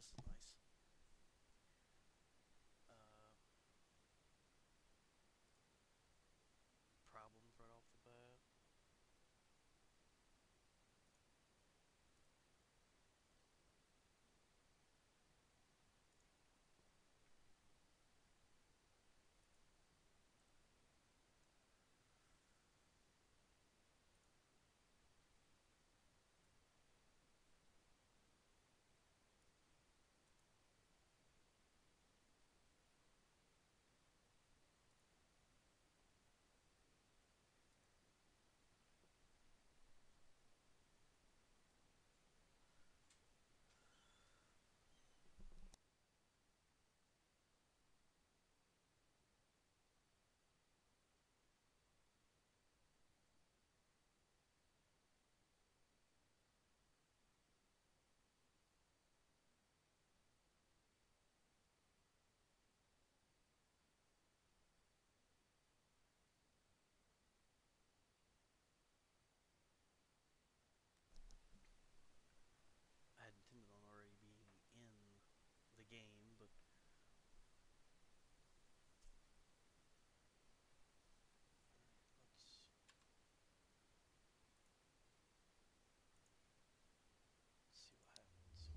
this is nice. Uh, Problems right off the bat. I had intended on already being in the game, but let's see what happens.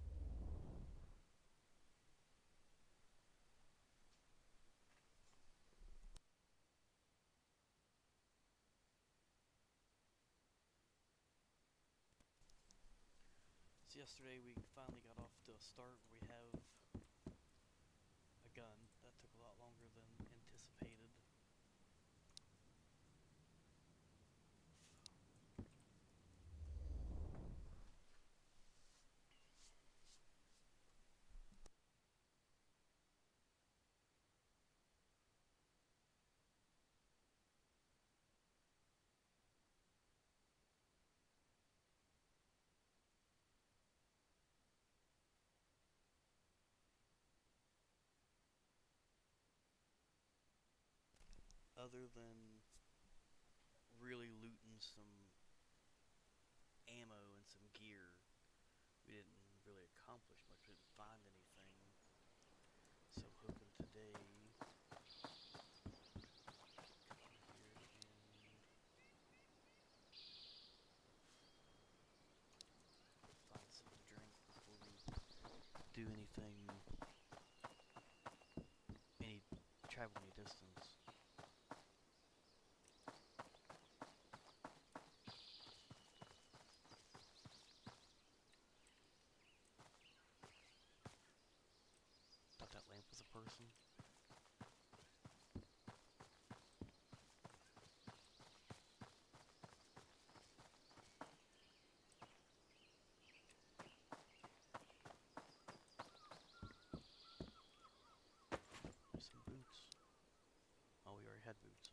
So yesterday we finally got off to a start where we have a gun. That took a lot longer than anticipated. Other than really looting some ammo and some gear, we didn't really accomplish much. We didn't find anything. So I'm hoping today, come over here and find something to drink before we do anything, any travel any distance. Thought that lamp was a person. There's some boots. Oh, we already had boots.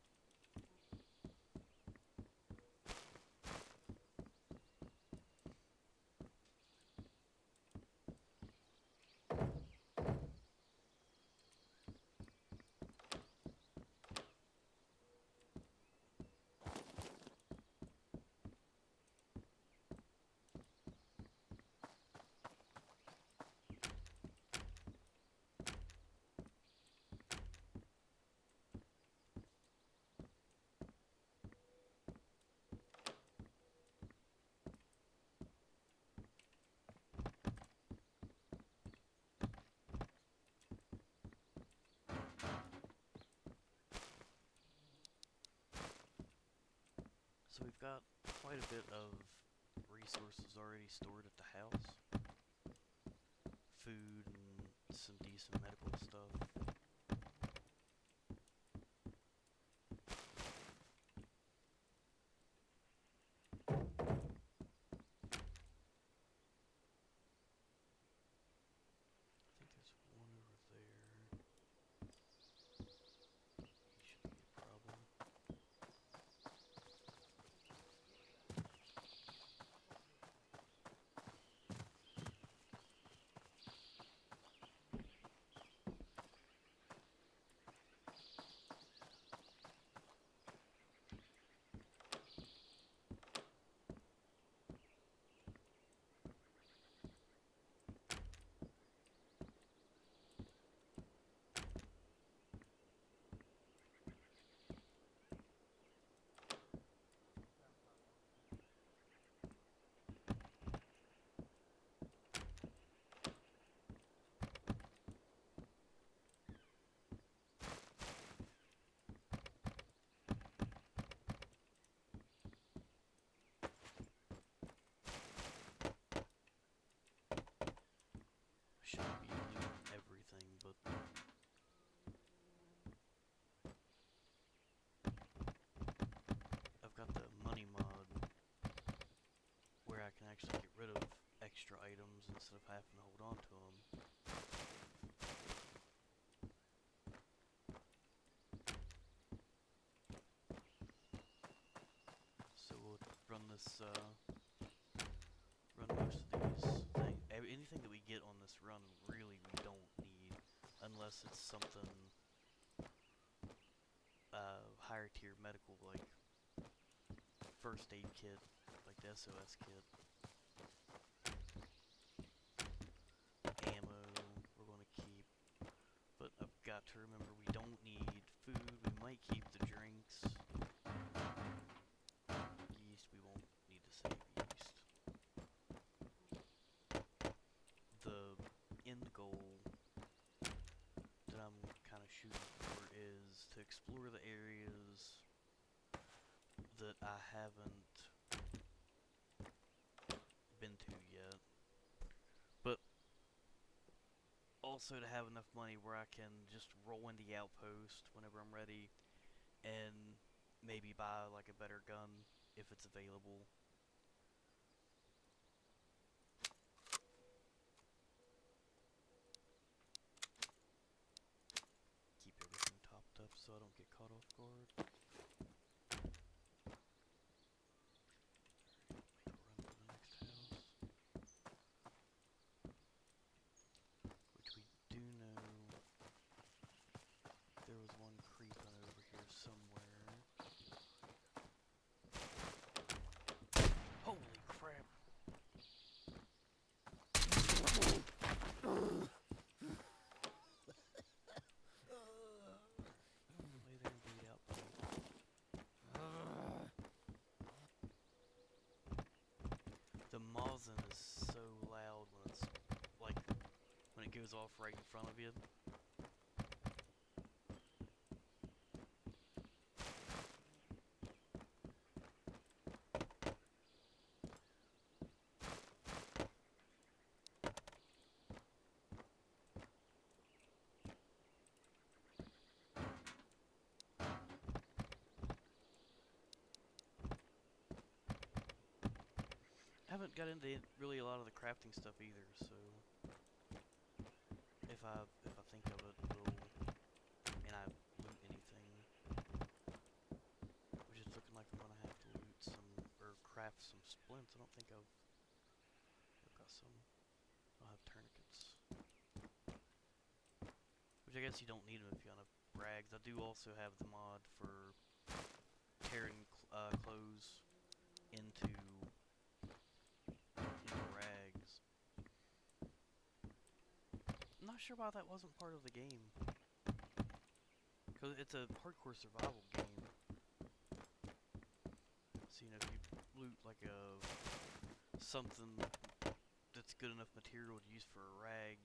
So we've got quite a bit of resources already stored at the house. Food and some decent medical stuff. I think there's one over there. He shouldn't be a problem. shouldn't be looting everything, but I've got the money mod where I can actually get rid of extra items instead of having to hold on to them. So we'll run this, run most of these things. Anything that we get on this run, really, we don't need, unless it's something, higher tier medical, like first aid kit, like the SOS kit. Ammo, we're going to keep, but I've got to remember we don't need food. We might keep the drinks. Yeast, we won't need to save yeast. The end goal that I'm kind of shooting for is to explore the areas that I haven't been to yet, but also to have enough money where I can just roll in the outpost whenever I'm ready and maybe buy like a better gun if it's available. Keep everything topped up so I don't get caught off guard. Make a run for the next house. Which we do know there was one creeping over here somewhere. Holy crap! Lay there and bleed out, buddy. The Mosin is so loud when it's like when it goes off right in front of you. I haven't got into really a lot of the crafting stuff either, so if I think of it, and I loot anything, which is looking like I'm gonna have to loot some or craft some splints. I don't think I've got some. I'll have tourniquets, which I guess you don't need them if you have rags. I do also have the mod for tearing clothes into rags. I'm not sure why that wasn't part of the game. Because it's a hardcore survival game. So, you know, if you loot like something that's good enough material to use for a rag,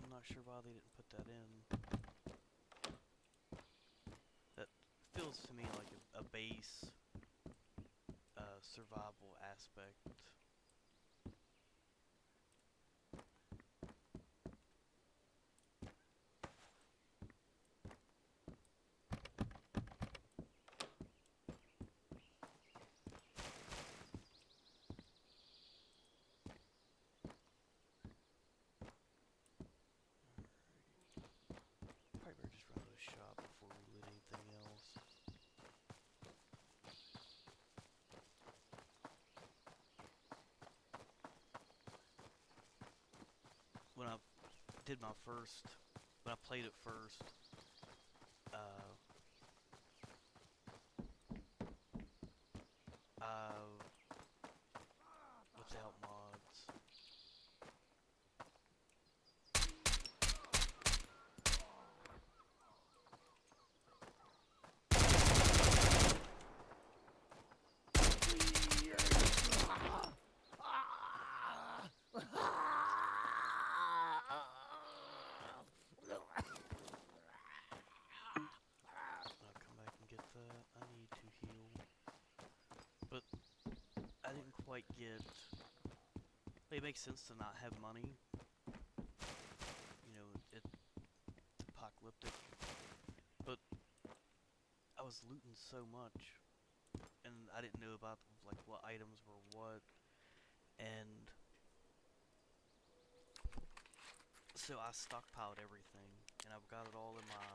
I'm not sure why they didn't put that in. That feels to me like a base survival aspect. Probably better just run to the shop before we loot anything else. When I did my first, when I played it first, without mods, I'll come back and get that. I need to heal, but I didn't quite get It makes sense to not have money. You know, it's apocalyptic. But I was looting so much, and I didn't know about like what items were what, and so I stockpiled everything, and I've got it all in my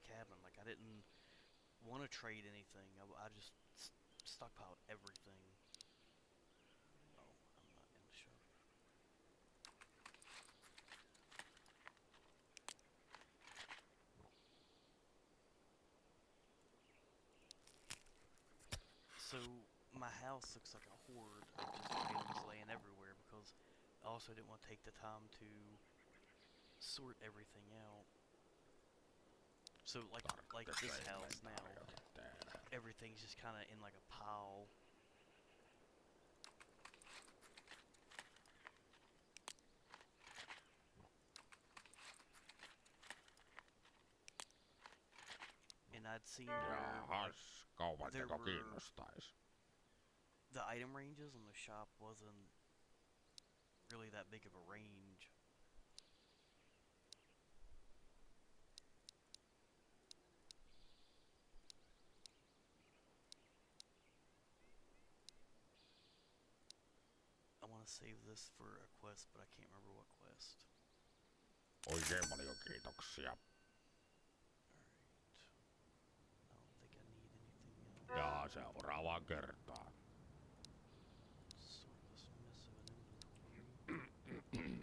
cabin. Like I didn't want to trade anything. I just stockpiled everything. Oh, I'm not in the shop. So my house looks like a horde of just items laying everywhere because I also didn't want to take the time to sort everything out. So like this house now, everything's just kind of in like a pile. And I'd seen where like Jaahas, there kauanteko were kiinnostais? the item ranges on the shop wasn't really that big of a range. I want to save this for a quest, but I can't remember what quest. Oikein paljon kiitoksia. Alright. I don't think I need anything else. Ja seuraavaan kertaan. Sort this mess of an inventory.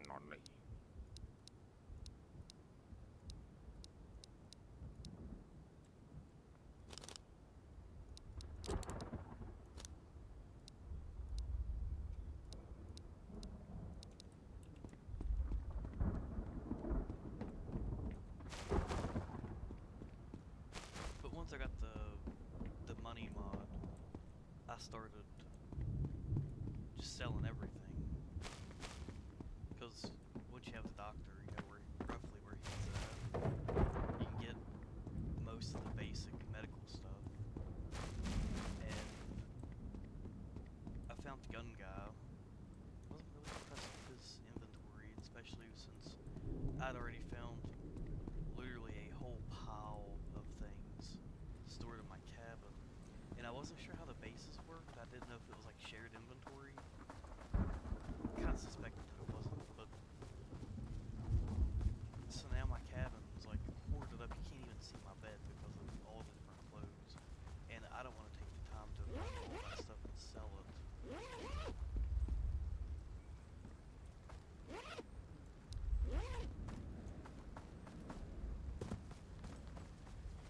No niin. But once I got the money mod, I started just selling everything. Because once you have the doctor,